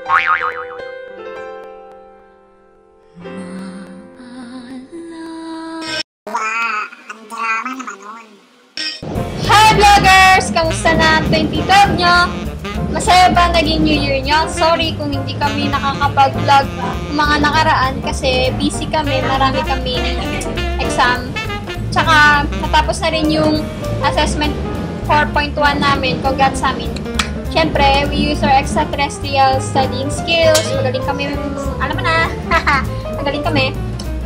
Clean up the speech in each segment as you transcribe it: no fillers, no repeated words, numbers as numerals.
Hi vloggers! Kamusta na 2012 nyo? Masaya ba naging New Year nyo? Sorry kung hindi kami nakakapag-vlog mga nakaraan kasi busy kami, marami kami exam. Tsaka natapos na rin yung assessment 4.1 namin. Congrats sa amin. Siyempre, we use our extraterrestrial studying skills. Magaling kami, alam mo na, magaling kami.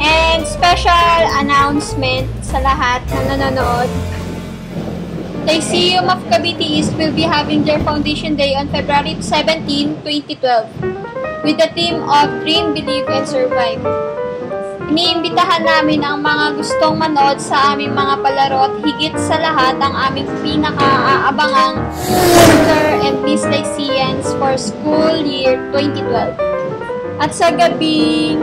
And special announcement sa lahat na nanonood. The Lyceum of Cavite East will be having their Foundation Day on February 17, 2012 with the theme of Dream, Believe, and Survive. Iniimbitahan namin ang mga gustong manood sa aming mga palaro at higit sa lahat ang aming pinaka-aabangang Mr. and Miss Lyceans for School Year 2012. At sa gabing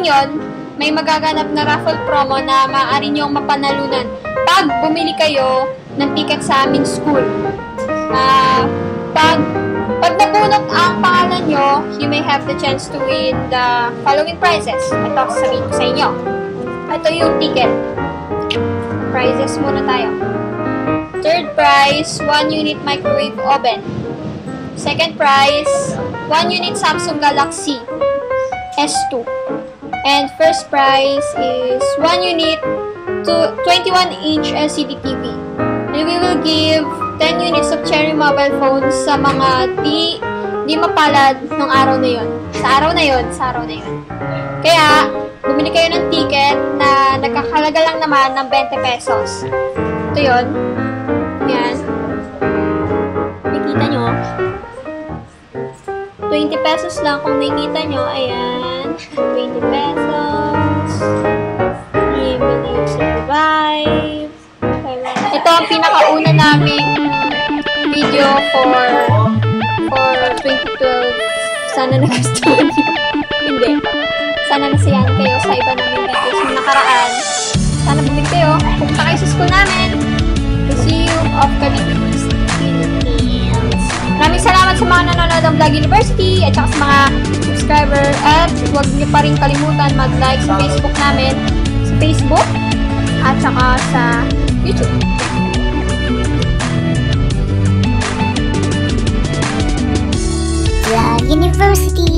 yon, may magaganap na raffle promo na maaari niyong mapanalunan pag bumili kayo ng ticket sa aming school. Pag nabunot ang pangalan nyo, you may have the chance to win the following prizes. Ito, sasabihin ko sa inyo. Ito yung ticket. Prizes muna tayo. Third prize, 1 unit microwave oven. Second prize, 1 unit Samsung Galaxy S2. And first prize is 1 unit to 21-inch LCD TV. And we will give 10 units of Cherry mobile phones sa mga di mapalad ng araw na yun. Sa araw na yun. Kaya, bumili kayo ng ticket na nagkakalaga lang naman ng 20 pesos. Ito yun. Yan. Nakikita nyo? 20 pesos lang kung nakikita nyo. Ayan. 20 pesos. Dream, Believe, Survive. Ito ang pinakauna naming video for 2012. Sana nagustuhan niyo. Hindi. Sana nasiyahan kayo sa iba naming videos na nakaraan. Sana bumili kayo. Pumunta kayo sa school namin. Lyceum of Cavite East, Philippines. Maraming salamat sa mga nanonood ng Vlog University at saka sa mga subscriber. At huwag niyo pa rin kalimutan mag-like sa Facebook namin. Sa Facebook at saka sa YouTube. Vlog University.